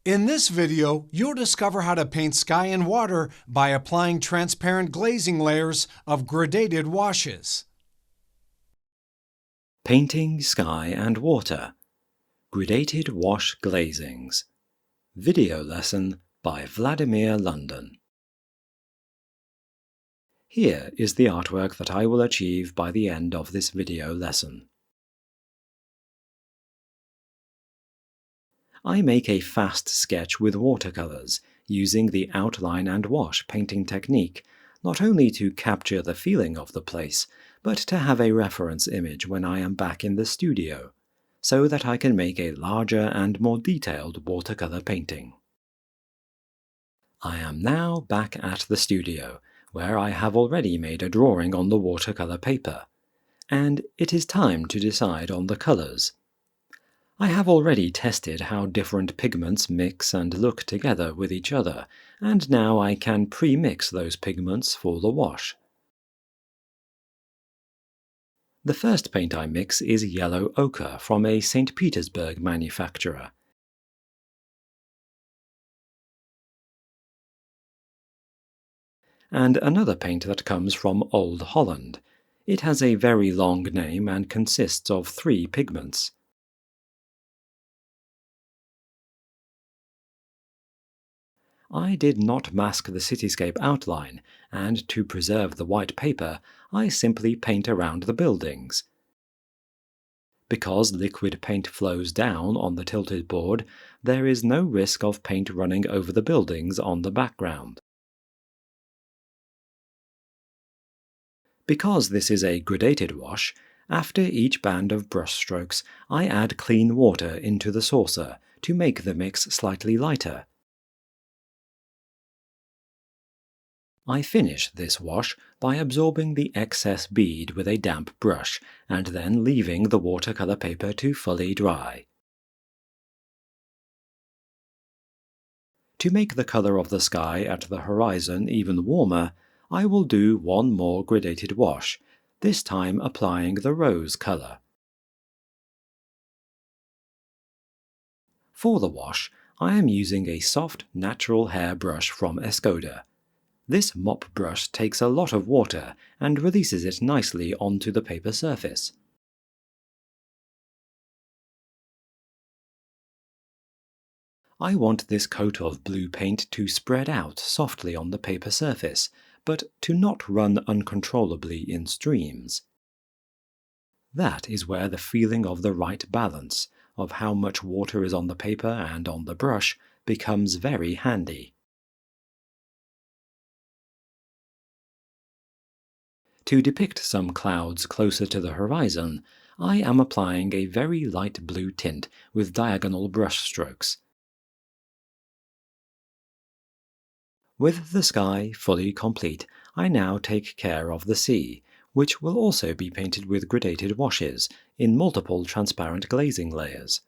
In this video, you'll discover how to paint sky and water by applying transparent glazing layers of gradated washes. Painting Sky and Water. Gradated Wash Glazings. Video lesson by Vladimir London. Here is the artwork that I will achieve by the end of this video lesson. I make a fast sketch with watercolors, using the outline and wash painting technique, not only to capture the feeling of the place, but to have a reference image when I am back in the studio, so that I can make a larger and more detailed watercolor painting. I am now back at the studio, where I have already made a drawing on the watercolor paper, and it is time to decide on the colors. I have already tested how different pigments mix and look together with each other, and now I can pre-mix those pigments for the wash. The first paint I mix is yellow ochre from a St. Petersburg manufacturer. And another paint that comes from Old Holland. It has a very long name and consists of 3 pigments. I did not mask the cityscape outline, and to preserve the white paper, I simply paint around the buildings. Because liquid paint flows down on the tilted board, there is no risk of paint running over the buildings on the background. Because this is a gradated wash, after each band of brush strokes, I add clean water into the saucer to make the mix slightly lighter. I finish this wash by absorbing the excess bead with a damp brush and then leaving the watercolor paper to fully dry. To make the color of the sky at the horizon even warmer, I will do one more gradated wash, this time applying the rose color. For the wash, I am using a soft natural hair brush from Escoda. This mop brush takes a lot of water and releases it nicely onto the paper surface. I want this coat of blue paint to spread out softly on the paper surface, but to not run uncontrollably in streams. That is where the feeling of the right balance, of how much water is on the paper and on the brush, becomes very handy. To depict some clouds closer to the horizon, I am applying a very light blue tint with diagonal brush strokes. With the sky fully complete, I now take care of the sea, which will also be painted with gradated washes in multiple transparent glazing layers.